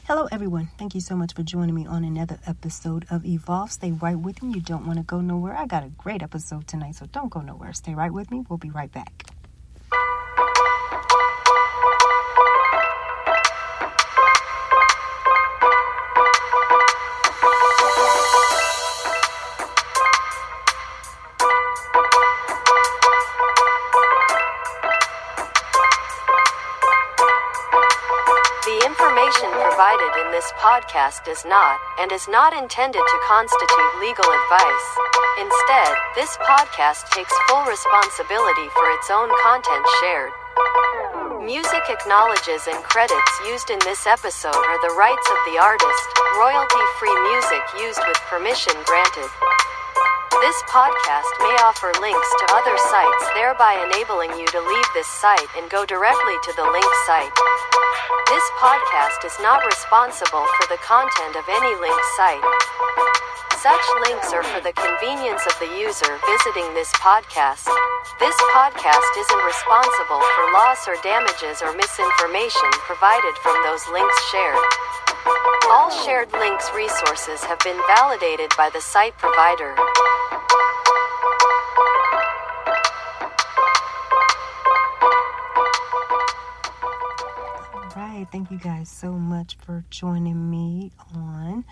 Hello, everyone. Thank you so much for joining me on another episode of Evolve. Stay right with me. You don't want to go nowhere. I got a great episode tonight, so don't go nowhere. Stay right with me. We'll be right back. Provided in this podcast is not intended to constitute legal advice. Instead, this podcast takes full responsibility for its own content shared. Music acknowledges and credits used in this episode are the rights of the artist, royalty-free music used with permission granted. This podcast may offer links to other sites, thereby enabling you to leave this site and go directly to the linked site. This podcast is not responsible for the content of any linked site. Such links are for the convenience of the user visiting this podcast. This podcast isn't responsible for loss or damages or misinformation provided from those links shared. All shared links resources have been validated by the site provider. Thank you guys so much for joining me on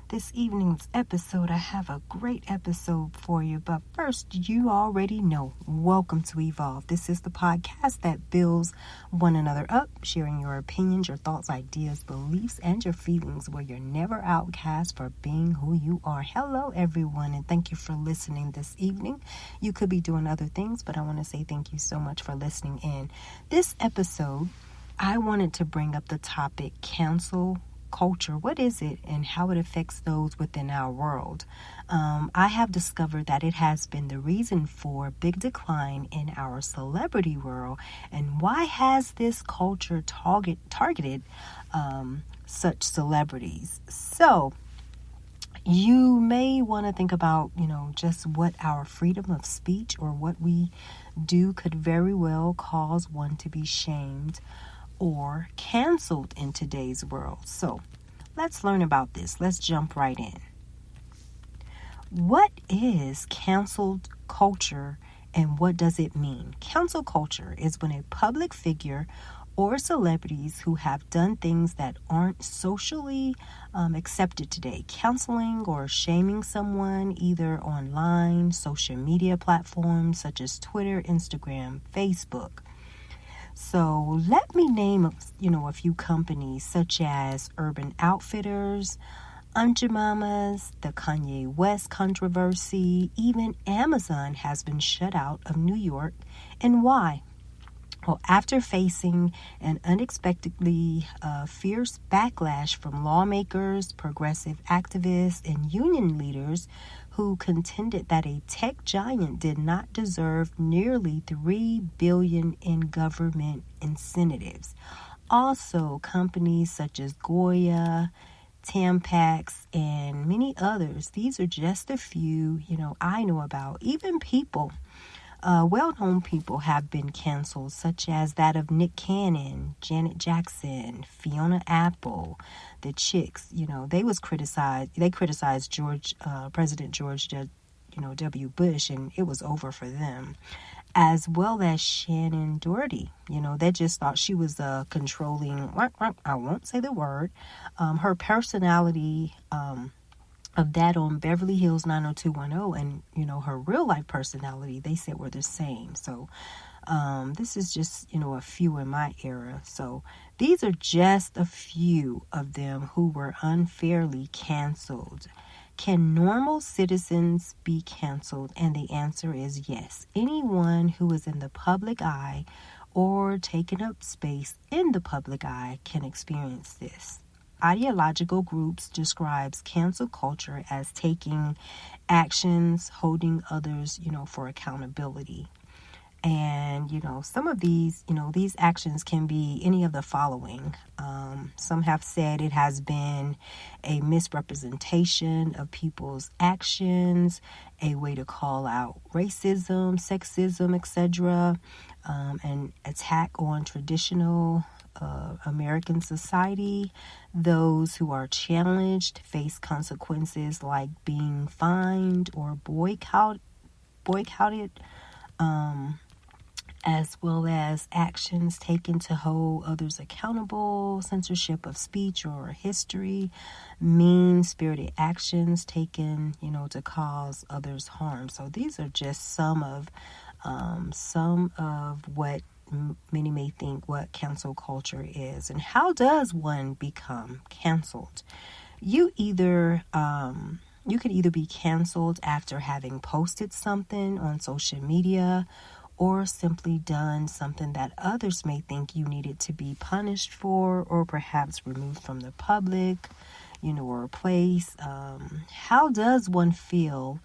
this evening's episode. I have a great episode for you, but first, you already know, welcome to Evolve. This is the podcast that builds one another up, sharing your opinions, your thoughts, ideas, beliefs, and your feelings, where you're never outcast for being who you are. Hello, everyone, and thank you for listening this evening. You could be doing other things, but I want to say thank you so much for listening in. This episode, I wanted to bring up the topic cancel culture. What is it and how it affects those within our world? I have discovered that it has been the reason for big decline in our celebrity world. And why has this culture targeted such celebrities? So you may want to think about, just what our freedom of speech or what we do could very well cause one to be shamed or canceled in today's world. So let's learn about this. Let's jump right in. What is canceled culture and what does it mean? Cancel culture is when a public figure or celebrities who have done things that aren't socially accepted today, canceling or shaming someone either online, social media platforms such as Twitter, Instagram, Facebook. So let me name, a few companies such as Urban Outfitters, Aunt Jemima's, the Kanye West controversy, even Amazon has been shut out of New York. And why? Well, after facing an unexpectedly fierce backlash from lawmakers, progressive activists, and union leaders who contended that a tech giant did not deserve nearly $3 billion in government incentives. Also, companies such as Goya, Tampax, and many others. These are just a few, I know about. Even people. Well-known people have been canceled, such as that of Nick Cannon, Janet Jackson, Fiona Apple, the Chicks. They criticized President George W. Bush, and it was over for them. As well as Shannon Doherty. They just thought she was controlling, I won't say the word, her personality, of that on Beverly Hills 90210 and, her real life personality, they said were the same. So, this is just, a few in my era. So these are just a few of them who were unfairly canceled. Can normal citizens be canceled? And the answer is yes. Anyone who is in the public eye or taking up space in the public eye can experience this. Ideological groups describes cancel culture as taking actions, holding others, for accountability. And, some of these, these actions can be any of the following. Some have said it has been a misrepresentation of people's actions, a way to call out racism, sexism, etc., an attack on traditional American society. Those who are challenged face consequences like being fined or boycotted, as well as actions taken to hold others accountable, censorship of speech or history, mean-spirited actions taken, to cause others harm. So these are just some of what many may think what cancel culture is. And how does one become canceled? You could either be canceled after having posted something on social media, or simply done something that others may think you needed to be punished for, or perhaps removed from the public, or a place. How does one feel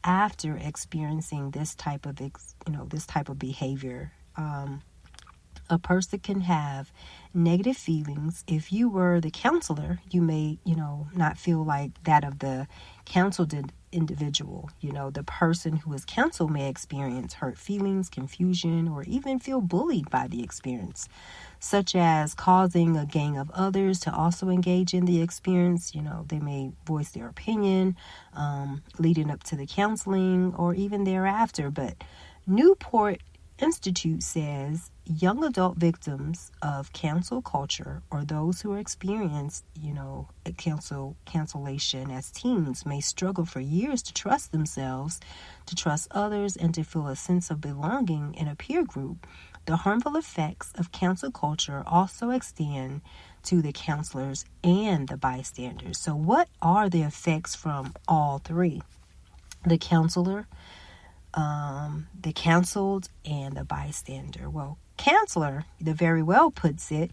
after experiencing this type of behavior? A person can have negative feelings. If you were the counselor, you may, not feel like that of the counseled individual. The person who is counseled may experience hurt feelings, confusion, or even feel bullied by the experience, such as causing a gang of others to also engage in the experience. They may voice their opinion, leading up to the counseling or even thereafter. But Newport Institute says young adult victims of cancel culture, or those who experience, cancellation as teens, may struggle for years to trust themselves, to trust others, and to feel a sense of belonging in a peer group. The harmful effects of cancel culture also extend to the counselors and the bystanders. So what are the effects from all three? The counselor, the canceled, and the bystander. Well, counselor, the very well puts it,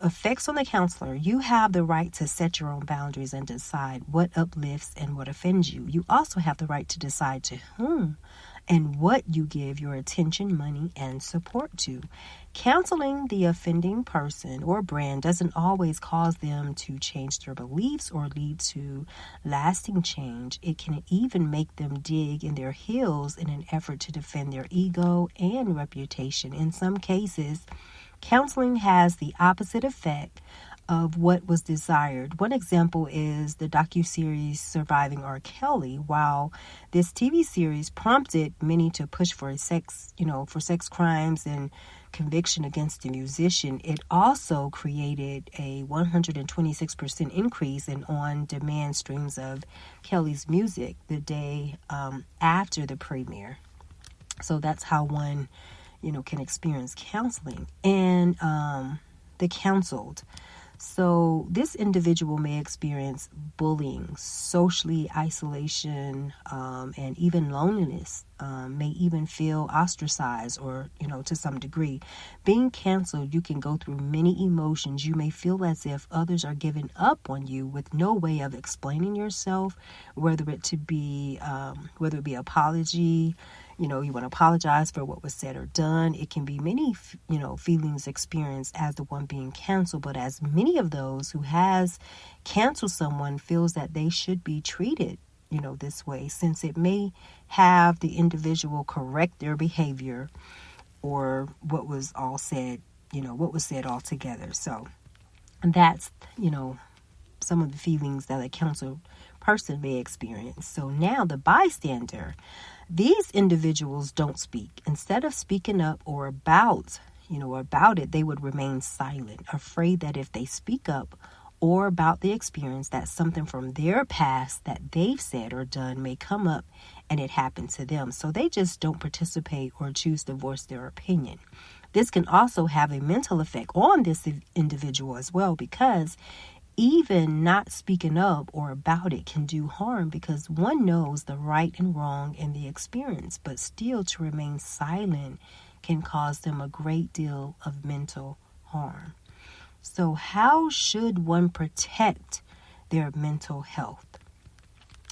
effects on the counselor. You have the right to set your own boundaries and decide what uplifts and what offends you. You also have the right to decide to whom and what you give your attention, money, and support to. Counseling the offending person or brand doesn't always cause them to change their beliefs or lead to lasting change. It can even make them dig in their heels in an effort to defend their ego and reputation. In some cases, counseling has the opposite effect of what was desired. One example is the docuseries Surviving R. Kelly. While this TV series prompted many to push for sex crimes and conviction against the musician, it also created a 126% increase in on-demand streams of Kelly's music the day after the premiere. So that's how one, can experience counseling. And the counseled. So this individual may experience bullying, socially isolation, and even loneliness, may even feel ostracized or, to some degree. Being canceled, you can go through many emotions. You may feel as if others are giving up on you with no way of explaining yourself, whether it be apology, you want to apologize for what was said or done. It can be many, feelings experienced as the one being canceled, but as many of those who has canceled someone feels that they should be treated, this way, since it may have the individual correct their behavior or what was all said, what was said altogether. So that's, some of the feelings that a canceled person may experience. So now the bystander. These individuals don't speak. Instead of speaking up or about it, they would remain silent, afraid that if they speak up or about the experience, that something from their past that they've said or done may come up and it happened to them. So they just don't participate or choose to voice their opinion. This can also have a mental effect on this individual as well, because even not speaking up or about it can do harm, because one knows the right and wrong in the experience, but still to remain silent can cause them a great deal of mental harm. So how should one protect their mental health?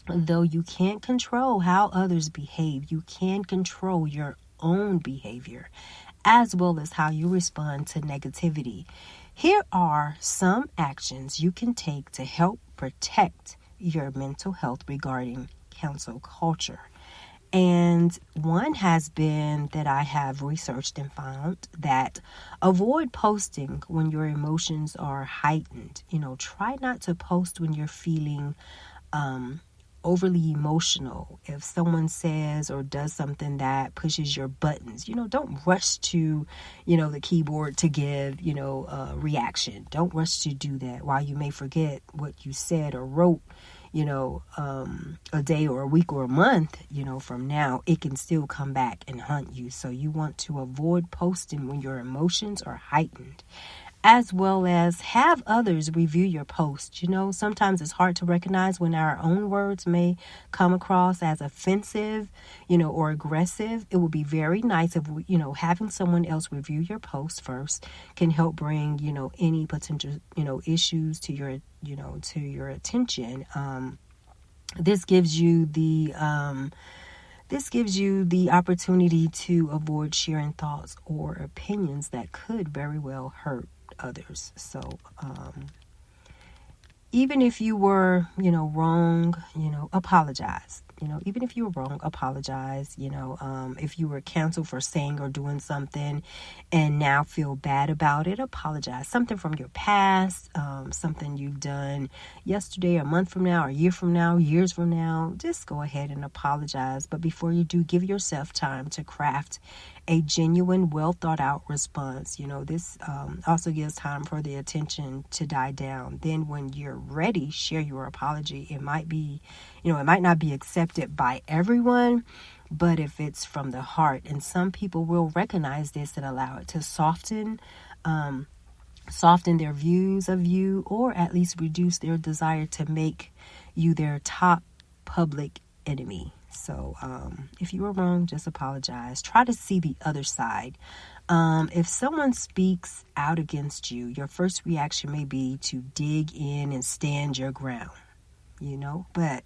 Though you can't control how others behave, you can control your own behavior, as well as how you respond to negativity. Here are some actions you can take to help protect your mental health regarding cancel culture. And one has been that I have researched and found that avoid posting when your emotions are heightened. Try not to post when you're feeling overly emotional. If someone says or does something that pushes your buttons, don't rush to, the keyboard to give, a reaction. Don't rush to do that. While you may forget what you said or wrote, a day or a week or a month, from now, it can still come back and hunt you. So you want to avoid posting when your emotions are heightened, as well as have others review your post. Sometimes it's hard to recognize when our own words may come across as offensive, or aggressive. It would be very nice if, having someone else review your post first can help bring, any potential, issues to your, to your attention. This gives you the opportunity to avoid sharing thoughts or opinions that could very well hurt others. So even if you were, wrong, apologize. Even if you were wrong, apologize. If you were canceled for saying or doing something and now feel bad about it, apologize. Something from your past, something you've done yesterday, a month from now, a year from now, years from now, just go ahead and apologize. But before you do, give yourself time to craft a genuine, well thought out response. This also gives time for the attention to die down. Then when you're ready, share your apology. It might be, it might not be accepted by everyone, but if it's from the heart, and some people will recognize this and allow it to soften their views of you, or at least reduce their desire to make you their top public enemy. So if you were wrong, just apologize. Try to see the other side. If someone speaks out against you, your first reaction may be to dig in and stand your ground, but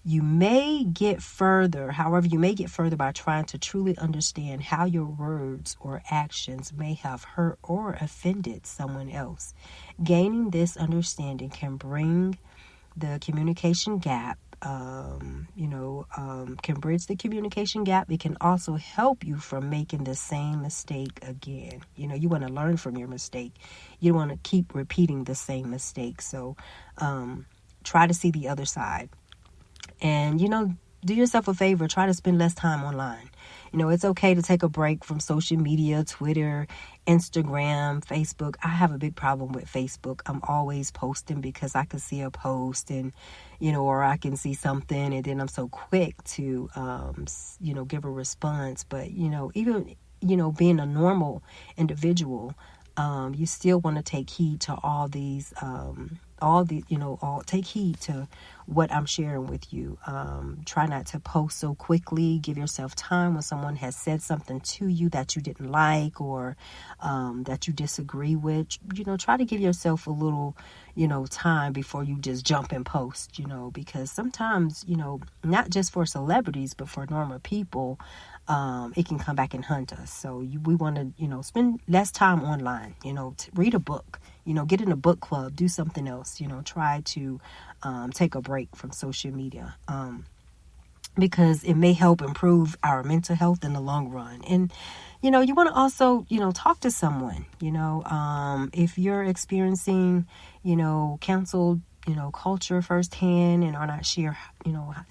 you may get further. However, you may get further by trying to truly understand how your words or actions may have hurt or offended someone else. Gaining this understanding can bring the communication gap, can bridge the communication gap. It can also help you from making the same mistake again. You want to learn from your mistake. You don't want to keep repeating the same mistake. So try to see the other side. And, do yourself a favor. Try to spend less time online. It's okay to take a break from social media, Twitter, Instagram, Facebook. I have a big problem with Facebook. I'm always posting because I can see a post and, or I can see something and then I'm so quick to, give a response. But, even, being a normal individual, you still want to take heed to take heed to what I'm sharing with you. Try not to post so quickly. Give yourself time when someone has said something to you that you didn't like or that you disagree with. Try to give yourself a little, time before you just jump and post, because sometimes, not just for celebrities, but for normal people, it can come back and hunt us. So we want to, spend less time online, read a book, get in a book club, do something else, try to take a break from social media because it may help improve our mental health in the long run. And, you want to also, talk to someone, if you're experiencing, canceled, culture firsthand and are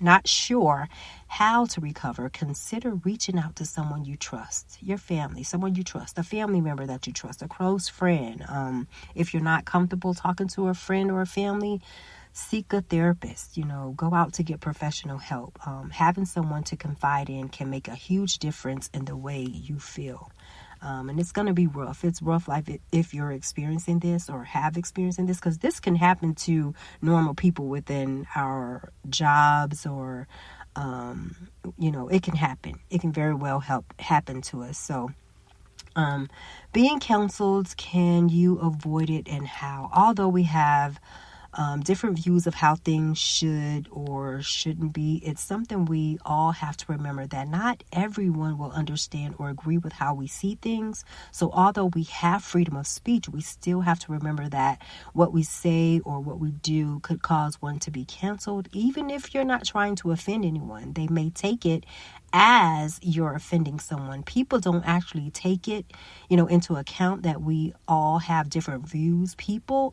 not sure how to recover, consider reaching out to someone you trust, your family, someone you trust, a family member that you trust, a close friend. If you're not comfortable talking to a friend or a family, seek a therapist, go out to get professional help. Having someone to confide in can make a huge difference in the way you feel. And it's going to be rough. It's rough life if you're experiencing this or have experienced this, because this can happen to normal people within our jobs or, it can happen. It can very well happen to us. So being counseled, can you avoid it and how? Although we have different views of how things should or shouldn't be. It's something we all have to remember, that not everyone will understand or agree with how we see things. So although we have freedom of speech, we still have to remember that what we say or what we do could cause one to be canceled. Even if you're not trying to offend anyone, they may take it as you're offending someone. People don't actually take it, into account that we all have different views. People